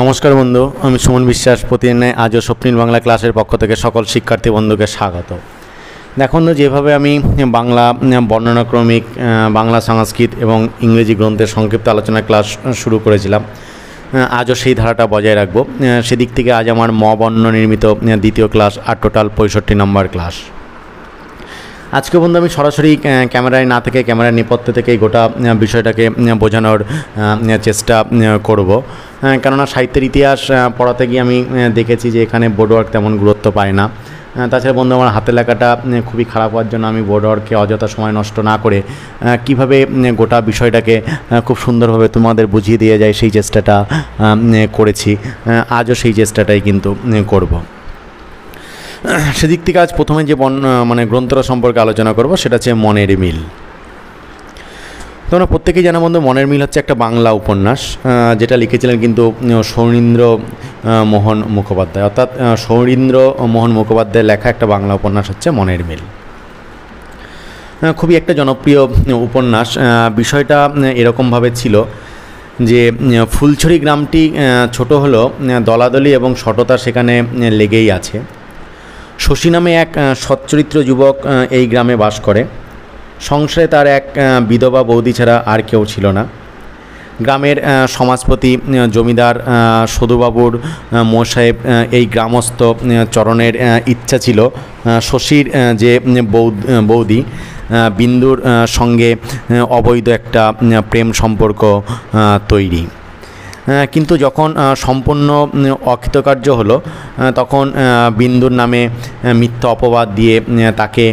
নমস্কার বন্ধু, আমি সুমন বিশ্বাস। প্রতিদিন আজও স্বপ্নিল বাংলা ক্লাসের পক্ষ থেকে সকল শিক্ষার্থী বন্ধুকে স্বাগত। দেখুন, যেভাবে আমি বাংলা বর্ণনাক্রমিক, বাংলা সংস্কৃত এবং ইংরেজি গ্রন্থের সংক্ষিপ্ত আলোচনা ক্লাস শুরু করেছিলাম, আজও সেই ধারাটা বজায় রাখবো। সেদিক থেকে আজ আমার বর্ণ নির্মিত দ্বিতীয় ক্লাস, আর টোটাল 65 নম্বর ক্লাস। আজকে বন্ধু আমি সরাসরি ক্যামেরায় না থেকে ক্যামেরার নেপথ্য থেকে এই গোটা বিষয়টাকে বোঝানোর চেষ্টা করব। কেননা সাহিত্যের ইতিহাস পড়াতে গিয়ে আমি দেখেছি যে এখানে বোর্ডওয়ার্ক তেমন গুরুত্ব পায় না। তাছাড়া বন্ধু, আমার হাতের লেখাটা খুবই খারাপ হওয়ার জন্য আমি বোর্ডওয়ার্কে অযথা সময় নষ্ট না করে কিভাবে গোটা বিষয়টাকে খুব সুন্দরভাবে তোমাদের বুঝিয়ে দিয়ে যায় সেই চেষ্টাটা করেছি। আজও সেই চেষ্টাটাই কিন্তু করব। সেদিক থেকে আজ প্রথমে যে গ্রন্থটা সম্পর্কে আলোচনা করব সেটা হচ্ছে মনের মিল। তোমরা প্রত্যেকেই জানো বন্ধু, মনের মিল হচ্ছে একটা বাংলা উপন্যাস, যেটা লিখেছিলেন কিন্তু সৌরীন্দ্র মোহন মুখোপাধ্যায়। অর্থাৎ সৌরীন্দ্র মোহন মুখোপাধ্যায়ের লেখা একটা বাংলা উপন্যাস হচ্ছে মনের মিল। খুবই একটা জনপ্রিয় উপন্যাস। বিষয়টা এরকমভাবে ছিল যে ফুলছড়ি গ্রামটি ছোট হলো, দলাদলি এবং সটতা সেখানে লেগেই আছে। শশী নামে এক সচ্চরিত্র যুবক এই গ্রামে বাস করে। সংসারে তার এক বিধবা বৌদি ছাড়া আর কেউ ছিল না। গ্রামের সমাজপতি জমিদার সদুবাবুর মোসাহেব এই গ্রামস্থ চরণের ইচ্ছা ছিল শশীর যে বৌদি বিন্দুর সঙ্গে অবৈধ একটা প্রেম সম্পর্ক তৈরি। কিন্তু যখন সম্পূর্ণ অকৃতকার্য হলো, তখন বিন্দুর নামে মিথ্যা অপবাদ দিয়ে তাকে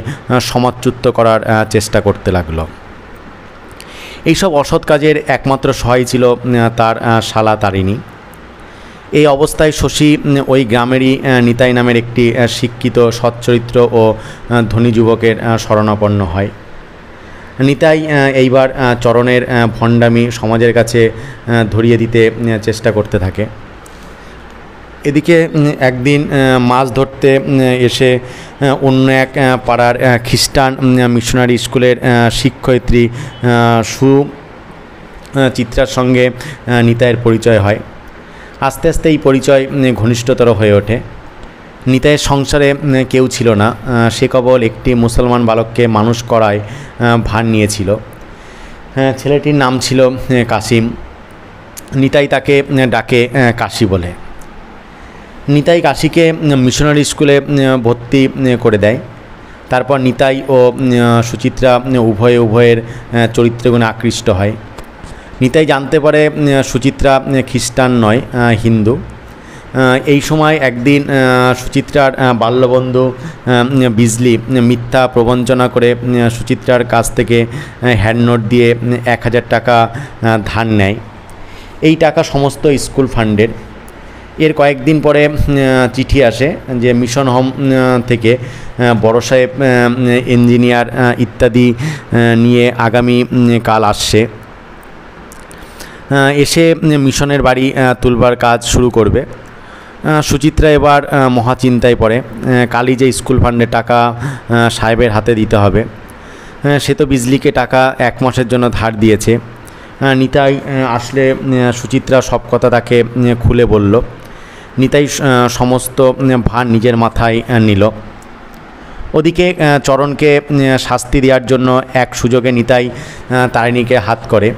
সমাজচ্যুত করার চেষ্টা করতে লাগলো। এইসব অসৎ কাজের একমাত্র সহায় ছিল তার শালা তারিণী। এই অবস্থায় শশী ওই গ্রামেরই নিতাই নামের একটি শিক্ষিত সচ্চরিত্র ও ধনী যুবকের শরণাপন্ন হয়। নিতাই এইবার চরণের ভণ্ডামি সমাজের কাছে ধরিয়ে দিতে চেষ্টা করতে থাকে। এদিকে একদিন মাছ ধরতে এসে অন্য এক পাড়ার খ্রিস্টান মিশনারি স্কুলের শিক্ষয়িত্রী সুচিত্রার সঙ্গে নিতাইয়ের পরিচয় হয়। আস্তে আস্তে এই পরিচয় ঘনিষ্ঠতর হয়ে ওঠে। নিতাইয়ের সংসারে কেউ ছিল না, সে কেবল একটি মুসলমান বালককে মানুষ করায় ভার নিয়েছিল। ছেলেটির নাম ছিল কাসিম। নিতাই তাকে ডাকে কাশি বলে। নিতাই কাশিকে মিশনারি স্কুলে ভর্তি করে দেয়। তারপর নিতাই ও সুচিত্রা উভয়ের চরিত্রগুণে আকৃষ্ট হয়। নিতাই জানতে পারে সুচিত্রা খ্রিস্টান নয়, হিন্দু। এই সময় একদিন সুচিত্রার বাল্যবন্ধু বিজলি মিথ্যা প্রবঞ্চনা করে সুচিত্রার কাছ থেকে হ্যান্ডনোট দিয়ে 1000 টাকা ধার নেয়। এই টাকা সমস্ত স্কুল ফান্ডের। এর কয়েকদিন পরে চিঠি আসে যে মিশন হোম থেকে বড় সাহেব ইঞ্জিনিয়ার ইত্যাদি নিয়ে আগামী কাল আসছে, এসে মিশনের বাড়ি তুলবার কাজ শুরু করবে। সুচিত্রা এবার মহাচিন্তায় পড়ে। কালই যে স্কুল ফান্ডের টাকা সাহেবের হাতে দিতে হবে। সে তো বিজলিকে টাকা 1 মাসের জন্য ধার দিয়েছে। নিতাই আসলে সুচিত্রা সব কথা তাকে খুলে বলল। নিতাই সমস্ত ভার নিজের মাথায় নিল। ওদিকে চরণকে শাস্তি দেওয়ার জন্য এক সুযোগে নিতাই তারিণীকে হাত করে।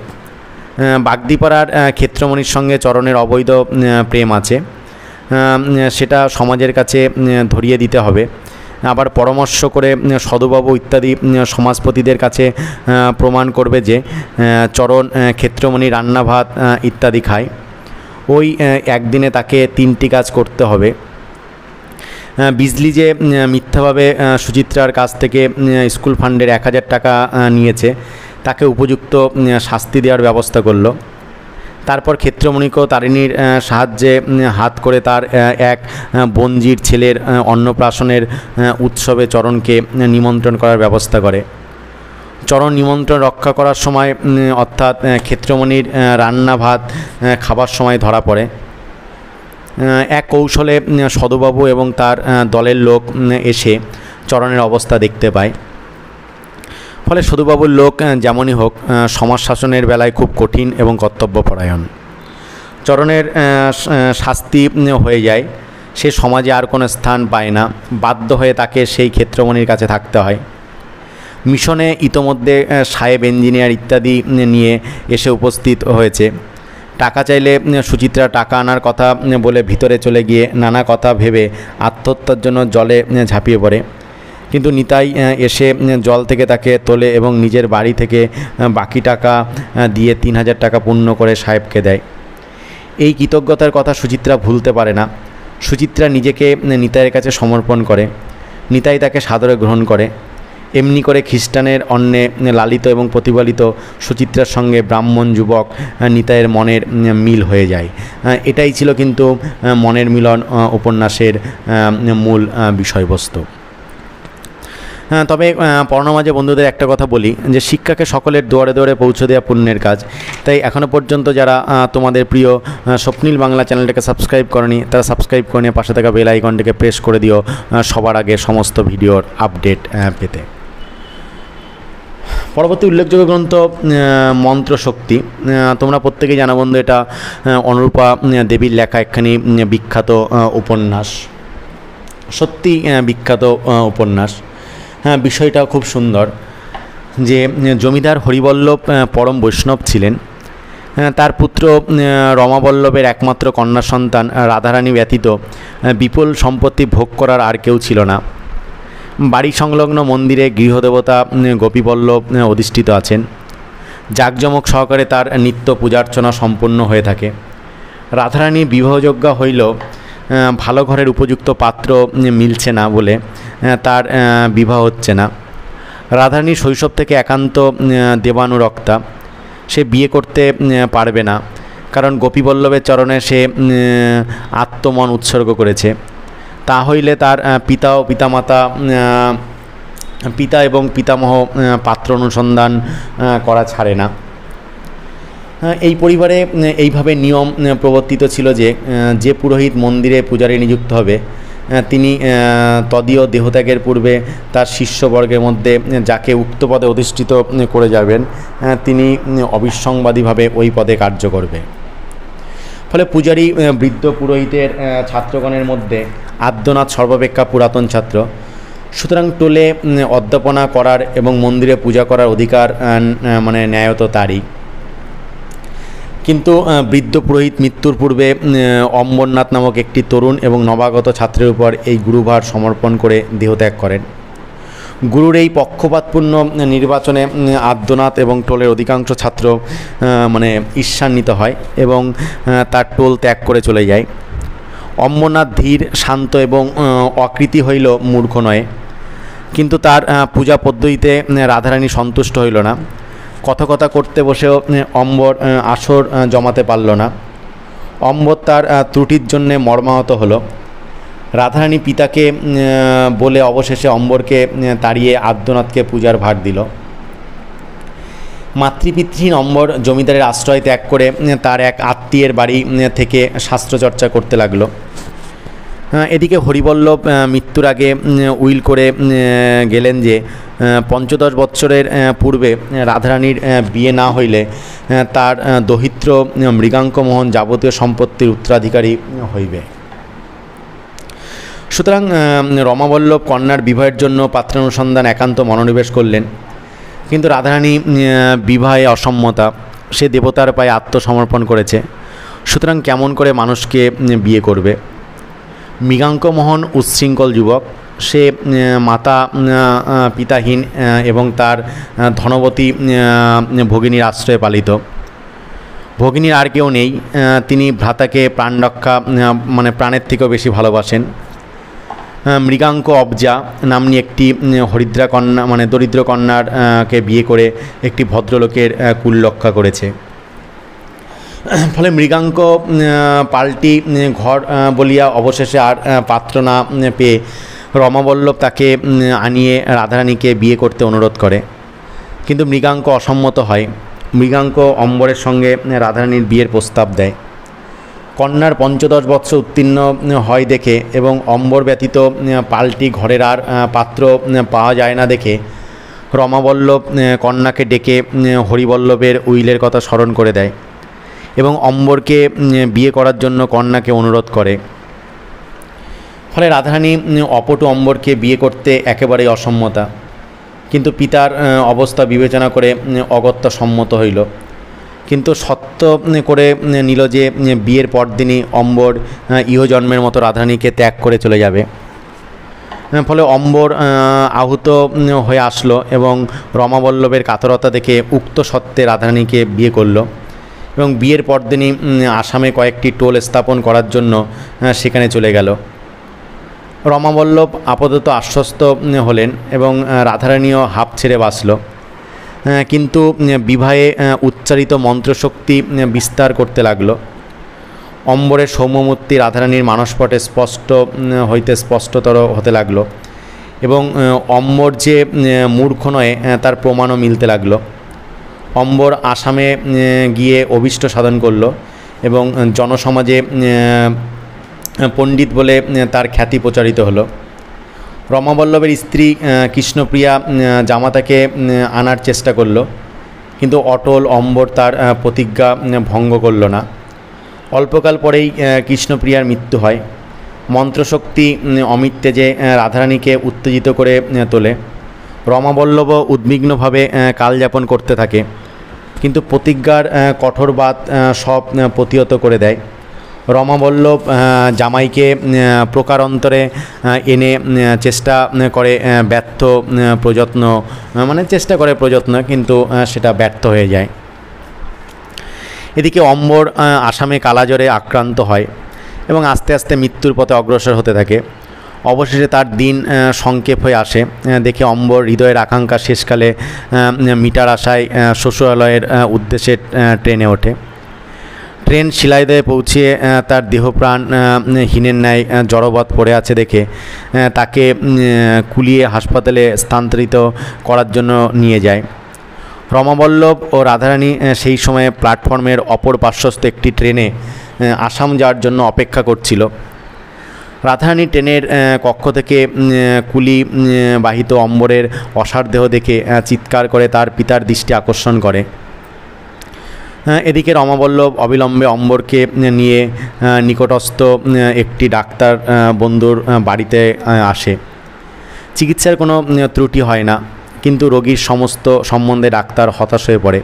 বাগদিপাড়ার ক্ষেত্রমণির সঙ্গে চরণের অবৈধ প্রেম আছে, সেটা সমাজের কাছে ধরিয়ে দিতে হবে। আবার পরামর্শ করে সদুবাবু ইত্যাদি সমাজপতিদের কাছে প্রমাণ করবে যে চরণ ক্ষেত্রমণি রান্না ভাত ইত্যাদি খায়। ওই একদিনে তাকে 3টি কাজ করতে হবে। বিজলি যে মিথ্যাভাবে সুচিত্রার কাছ থেকে স্কুল ফান্ডের 1000 টাকা নিয়েছে, তাকে উপযুক্ত শাস্তি দেওয়ার ব্যবস্থা করলো। তারপর ক্ষেত্রমণিকেও তারিণীর সাহায্যে হাত করে তার এক বঞ্জির ছেলের অন্নপ্রাশনের উৎসবে চরণকে নিমন্ত্রণ করার ব্যবস্থা করে। চরণ নিমন্ত্রণ রক্ষা করার সময়, অর্থাৎ ক্ষেত্রমণির রান্না ভাত খাবার সময় ধরা পড়ে। এক কৌশলে সদুবাবু এবং তার দলের লোক এসে চরণের অবস্থা দেখতে পায়। ফলে সদুবাবুর লোক যেমনই হোক সমাজ শাসনের বেলায় খুব কঠিন এবং কর্তব্যপরায়ণ। চরণের শাস্তি হয়ে যায়, সে সমাজে আর কোনো স্থান পায় না, বাধ্য হয়ে তাকে সেই ক্ষেত্রমণির কাছে থাকতে হয়। মিশনে ইতোমধ্যে সাহেব, ইঞ্জিনিয়ার ইত্যাদি নিয়ে এসে উপস্থিত হয়েছে। টাকা চাইলে সুচিত্রা টাকা আনার কথা বলে ভিতরে চলে গিয়ে নানা কথা ভেবে আত্মহত্যার জন্য জলে ঝাঁপিয়ে পড়ে। কিন্তু নিতাই এসে জল থেকে তাকে তোলে এবং নিজের বাড়ি থেকে বাকি টাকা দিয়ে 3000 টাকা পূর্ণ করে সাহেবকে দেয়। এই কৃতজ্ঞতার কথা সুচিত্রা ভুলতে পারে না। সুচিত্রা নিজেকে নিতাইয়ের কাছে সমর্পণ করে। নিতাই তাকে সাদরে গ্রহণ করে। এমনি করে খ্রিস্টানের অন্নে লালিত এবং প্রতিপালিত সুচিত্রার সঙ্গে ব্রাহ্মণ যুবক নিতাইয়ের মনের মিল হয়ে যায়। এটাই ছিল কিন্তু মনের মিলন উপন্যাসের মূল বিষয়বস্তু। তবে পড়ানোর মাঝে বন্ধুদের একটা কথা বলি যে শিক্ষাকে সকলের দুয়ারে দুয়ারে পৌঁছে দেওয়া পুণ্যের কাজ। তাই এখনও পর্যন্ত যারা তোমাদের প্রিয় স্বপ্নিল বাংলা চ্যানেলটাকে সাবস্ক্রাইব করনি, তারা সাবস্ক্রাইব করে নিয়ে পাশে থাকা বেল আইকনটিকে প্রেস করে দিও সবার আগে সমস্ত ভিডিওর আপডেট পেতে। পরবর্তী উল্লেখযোগ্য গ্রন্থ মন্ত্রশক্তি। তোমরা প্রত্যেকেই জানো বন্ধু, এটা অনুরূপা দেবীর লেখা একখানি বিখ্যাত উপন্যাস, সত্যি বিখ্যাত উপন্যাস। বিষয়টাও খুব সুন্দর যে জমিদার হরিবল্লভ পরম বৈষ্ণব ছিলেন। তার পুত্র রমাবল্লভের একমাত্র কন্যা সন্তান রাধারানী ব্যতীত বিপুল সম্পত্তি ভোগ করার আর কেউ ছিল না। বাড়ি সংলগ্ন মন্দিরে গৃহদেবতা গোপীবল্লভ অধিষ্ঠিত আছেন। জাঁকজমক সহকারে তার নিত্য পূজার্চনা সম্পন্ন হয়ে থাকে। রাধারানী বিবাহযোগ্য হইল ভালো ঘরের উপযুক্ত পাত্র মিলছে না বলে তার বিবাহ হচ্ছে না। রাধারানী শৈশব থেকে একান্ত দেবানুরক্তা। সে বিয়ে করতে পারবে না, কারণ গোপীবল্লভের চরণে সে আত্মমন উৎসর্গ করেছে। তা হইলে তার পিতা এবং পিতামহ পাত্র অনুসন্ধান করা ছাড়ে না। এই পরিবারে এইভাবে নিয়ম প্রবর্তিত ছিল যে যে পুরোহিত মন্দিরে পূজারী নিযুক্ত হবে তিনি তদীয় দেহত্যাগের পূর্বে তার শিষ্যবর্গের মধ্যে যাকে উক্ত পদে অধিষ্ঠিত করে যাবেন তিনি অবিসংবাদীভাবে ওই পদে কার্য করবে। ফলে পূজারী বৃদ্ধ পুরোহিতের ছাত্রগণের মধ্যে আদ্যনাথ সর্বাপেক্ষা পুরাতন ছাত্র। সুতরাং টোলে অধ্যাপনা করার এবং মন্দিরে পূজা করার অধিকার ন্যায়ত তারই। কিন্তু বৃদ্ধ পুরোহিত মৃত্যুর পূর্বে অম্বরনাথ নামক একটি তরুণ এবং নবাগত ছাত্রের উপর এই গুরুভার সমর্পণ করে দেহত্যাগ করেন। গুরুর এই পক্ষপাতপূর্ণ নির্বাচনে আদ্যনাথ এবং টোলের অধিকাংশ ছাত্র ঈর্ষান্বিত হয় এবং তার টোল ত্যাগ করে চলে যায়। অম্বরনাথ ধীর, শান্ত এবং অকৃতি হইল মূর্খ নয়, কিন্তু তার পূজা পদ্ধতিতে রাধারানী সন্তুষ্ট হইল না। কথা করতে বসেও অম্বর আসর জমাতে পারল না। অম্বর তার ত্রুটির জন্যে মর্মাহত হলো। রাধারানী পিতাকে বলে অবশেষে অম্বরকে তাড়িয়ে আদ্যনাথকে পূজার ভার দিল। মাতৃপিতৃহীন অম্বর জমিদারের আশ্রয় ত্যাগ করে তার এক আত্মীয়ের বাড়ি থেকে শাস্ত্রচর্চা করতে লাগলো। এদিকে হরিবল্লভ মৃত্যুর আগে উইল করে গেলেন যে 15 বৎসরের পূর্বে রাধারানীর বিয়ে না হইলে তার দহিত্র মৃগাঙ্কমোহন যাবতীয় সম্পত্তির উত্তরাধিকারী হইবে। সুতরাং রমাবল্লভ কন্যার বিবাহের জন্য পাত্রানুসন্ধান একান্ত মনোনিবেশ করলেন। কিন্তু রাধারানী বিবাহে অসম্মতা। সে দেবতার পায়ে আত্মসমর্পণ করেছে, সুতরাং কেমন করে মানুষকে বিয়ে করবে? মৃগাঙ্কমোহন উচ্ছৃঙ্খল যুবক। সে মাতা পিতাহীন এবং তার ধনবতী ভগিনীর আশ্রয়ে পালিত। ভগিনীর আর কেউ নেই। তিনি ভ্রাতাকে প্রাণরক্ষা প্রাণের থেকেও বেশি ভালোবাসেন। মৃগাঙ্ক অবজা নামনি একটি হরিদ্রা কন্যা দরিদ্র কন্যার কে বিয়ে করে একটি ভদ্রলোকের কুল রক্ষা করেছে। ফলে মৃগাঙ্ক পাল্টি ঘর বলিয়া অবশেষে আর পাত্র না পেয়ে রমাবল্লভ তাকে আনিয়ে রাধারানীকে বিয়ে করতে অনুরোধ করে। কিন্তু মৃগাঙ্ক অসম্মত হয়। মৃগাঙ্ক অম্বরের সঙ্গে রাধারানীর বিয়ের প্রস্তাব দেয়। কন্যার 15 বৎসর উত্তীর্ণ হয় দেখে এবং অম্বর ব্যতীত পাল্টি ঘরের আর পাত্র পাওয়া যায় না দেখে রমাবল্লভ কন্যাকে ডেকে হরিবল্লভের উইলের কথা স্মরণ করে দেয় এবং অম্বরকে বিয়ে করার জন্য কন্যাকে অনুরোধ করে। ফলে রাধারানী অপটু অম্বরকে বিয়ে করতে একেবারেই অসম্মতা, কিন্তু পিতার অবস্থা বিবেচনা করে অগত্যা সম্মত হইল। কিন্তু সত্য করে নিল যে বিয়ের পরদিনই অম্বর ইহজন্মের মতো রাধারানীকে ত্যাগ করে চলে যাবে। ফলে অম্বর আহত হয়ে আসলো এবং রমাবল্লভের কাতরতা দেখে উক্ত সত্ত্বে রাধারানীকে বিয়ে করল এবং বিয়ের পরদিনই আসামে কয়েকটি টোল স্থাপন করার জন্য সেখানে চলে গেল। রমাবল্লভ আপাতত আশ্বস্ত হলেন এবং রাধারানীও হাঁপ ছেড়ে বাঁচল, কিন্তু বিবাহে উচ্চারিত মন্ত্রশক্তি বিস্তার করতে লাগল। অম্বরের সৌম্যমূর্তি রাধারানীর মানসপটে স্পষ্টতর হতে লাগলো এবং অম্বর যে মূর্খ নয় তার প্রমাণও মিলতে লাগলো। অম্বর আসামে গিয়ে অভীষ্ট সাধন করল এবং জনসমাজে পণ্ডিত বলে তার খ্যাতি প্রচারিত হলো। রমাবল্লভের স্ত্রী কৃষ্ণপ্রিয়া জামাতাকে আনার চেষ্টা করল, কিন্তু অটল অম্বর তার প্রতিজ্ঞা ভঙ্গ করল না। অল্পকাল পরেই কৃষ্ণপ্রিয়ার মৃত্যু হয়। মন্ত্রশক্তি অমিত তেজে রাধারানীকে উত্তেজিত করে তোলে। রমাবল্লভ উদ্বিগ্নভাবে কালযাপন করতে থাকে, কিন্তু প্রতিজ্ঞার কঠোরবাদ সব প্রতিহত করে দেয়। রমাবল্লভ জামাইকে প্রকারান্তরে এনে চেষ্টা করে প্রযত্ন, কিন্তু সেটা ব্যর্থ হয়ে যায়। এদিকে অম্বর আসামে কালাজ্বরে আক্রান্ত হয় এবং আস্তে আস্তে মৃত্যুর পথে অগ্রসর হতে থাকে। অবশেষে তার দিন সংক্ষেপ হয়ে আসে। দেখে অম্বর হৃদয়ের আকাঙ্ক্ষা শেষকালে মিটার আশায় শ্বশুরালয়ের উদ্দেশ্যে ট্রেনে ওঠে। ট্রেন শিলাইদহে পৌঁছিয়ে তার দেহপ্রাণ হীনের ন্যায় জড়বৎ পড়ে আছে দেখে তাকে কুলিয়ে হাসপাতালে স্থানান্তরিত করার জন্য নিয়ে যায়। রমাবল্লভ ও রাধারানী সেই সময়ে প্ল্যাটফর্মের অপর পার্শ্বস্থ একটি ট্রেনে আসাম যাওয়ার জন্য অপেক্ষা করছিল। রাধারানী ট্রেনের কক্ষ থেকে কুলি বাহিত অম্বরের অসার দেহ দেখে চিৎকার করে তার পিতার দৃষ্টি আকর্ষণ করে। এদিকে রমাবল্লভ অবিলম্বে অম্বরকে নিয়ে নিকটস্থ একটি ডাক্তার বন্ধুর বাড়িতে আসে। চিকিৎসার কোনো ত্রুটি হয় না, কিন্তু রোগীর সমস্ত সম্বন্ধে ডাক্তার হতাশ হয়ে পড়ে।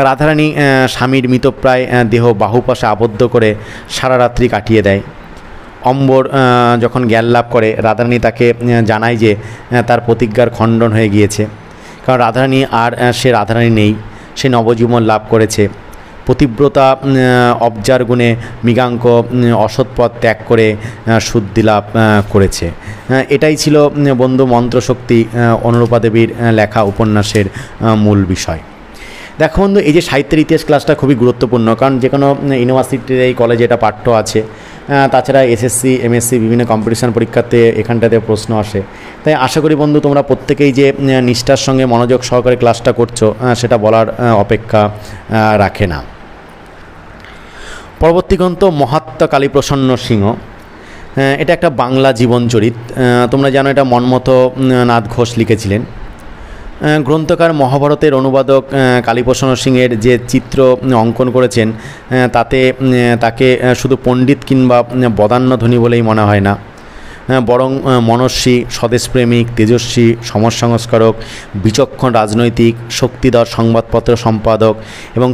রাধারানী স্বামীর মৃতপ্রায় দেহ বাহুপাশে আবদ্ধ করে সারা রাত্রি কাটিয়ে দেয়। অম্বর যখন জ্ঞান লাভ করে, রাধারানী তাকে জানায় যে তার প্রতিজ্ঞার খণ্ডন হয়ে গিয়েছে, কারণ রাধারানী আর সে রাধারানী নেই, সে নবজীবন লাভ করেছে। পতিব্রতা অবজার গুণে মৃগাঙ্ক অসৎপথ ত্যাগ করে শুদ্ধি লাভ করেছে। এটাই ছিল বন্ধু মন্ত্রশক্তি অনুরূপা দেবীর লেখা উপন্যাসের মূল বিষয়। দেখো বন্ধু, এই যে সাহিত্যের ইতিহাস ক্লাসটা খুবই গুরুত্বপূর্ণ, কারণ যে কোনো ইউনিভার্সিটির এই কলেজে এটা পাঠ্য আছে। তাছাড়া এসএসসি এমএসসি বিভিন্ন কম্পিটিশান পরীক্ষাতে এখানটাতে প্রশ্ন আসে। তাই আশা করি বন্ধু তোমরা প্রত্যেকেই যে নিষ্ঠার সঙ্গে মনোযোগ সহকারে ক্লাসটা করছো সেটা বলার অপেক্ষা রাখে না। পরবর্তী গ্রন্থ মহাত্মা কালীপ্রসন্ন সিংহ। এটা একটা বাংলা জীবনচরিত। তোমরা জানো এটা মন্মথ নাথ ঘোষ লিখেছিলেন। গ্রন্থকার মহাভারতের অনুবাদক কালীপ্রসন্ন সিংহের যে চিত্র অঙ্কন করেছেন তাতে তাকে শুধু পণ্ডিত কিংবা বদান্যধনী বলেই মনে হয় না, বরং মনস্বী, স্বদেশপ্রেমিক, তেজস্বী, সমাজসংস্কারক, বিচক্ষণ রাজনৈতিক, শক্তিধর সংবাদপত্র সম্পাদক এবং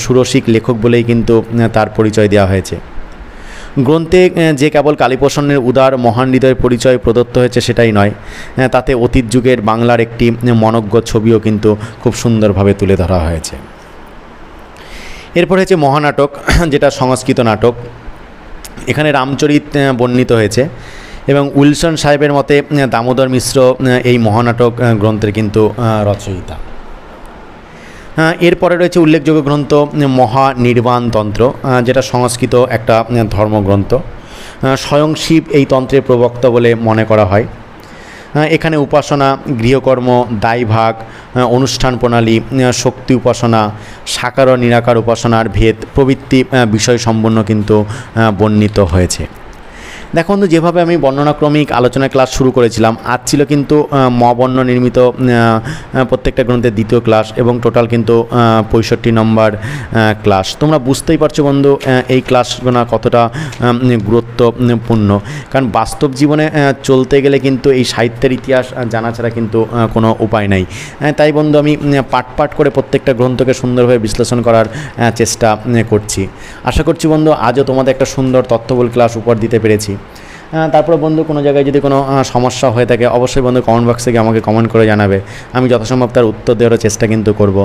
সুরসিক লেখক বলেই কিন্তু তার পরিচয় দেওয়া হয়েছে। গ্রন্থে যে কেবল কালীপ্রসন্নের উদার মহান হৃদয়ের পরিচয় প্রদত্ত হয়েছে সেটাই নয়, তাতে অতীত যুগের বাংলার একটি মনজ্ঞ ছবিও কিন্তু খুব সুন্দরভাবে তুলে ধরা হয়েছে। এরপর হচ্ছে মহানাটক, যেটা সংস্কৃত নাটক। এখানে রামচরিত বর্ণিত হয়েছে এবং উইলসন সাহেবের মতে দামোদর মিশ্র এই মহানাটক গ্রন্থের কিন্তু রচয়িতা। এরপরে রয়েছে উল্লেখযোগ্য গ্রন্থ মহানির্বাণতন্ত্র, যেটা সংস্কৃত একটা ধর্মগ্রন্থ। স্বয়ং শিব এই তন্ত্রের প্রবক্তা বলে মনে করা হয়। এখানে উপাসনা, গৃহকর্ম, দায়ভাগ, অনুষ্ঠান প্রণালী, শক্তি উপাসনা, সাকার ও নিরাকার উপাসনার ভেদ প্রভৃতি বিষয় সম্পন্ন কিন্তু বর্ণিত হয়েছে। দেখো বন্ধু, যেভাবে আমি বর্ণনাক্রমিক আলোচনা ক্লাস শুরু করেছিলাম, আজ ছিল কিন্তু বর্ণ নির্মিত প্রত্যেকটা গ্রন্থের দ্বিতীয় ক্লাস এবং টোটাল কিন্তু 65 নম্বর ক্লাস। তোমরা বুঝতেই পারছো বন্ধু এই ক্লাসগুলো কতটা গুরুত্বপূর্ণ, কারণ বাস্তব জীবনে চলতে গেলে কিন্তু এই সাহিত্যের ইতিহাস জানা ছাড়া কিন্তু কোনো উপায় নাই। তাই বন্ধু আমি পাট করে প্রত্যেকটা গ্রন্থকে সুন্দরভাবে বিশ্লেষণ করার চেষ্টা করছি। আশা করছি বন্ধু আজও তোমাদের একটা সুন্দর তথ্যবহুল ক্লাস উপহার দিতে পেরেছি। তারপরে বন্ধু কোনো জায়গায় যদি কোনো সমস্যা হয়ে থাকে অবশ্যই বন্ধু কমেন্ট বক্সে গিয়ে আমাকে কমেন্ট করে জানাবে, আমি যথাসম্ভব তার উত্তর দেওয়ার চেষ্টা কিন্তু করব।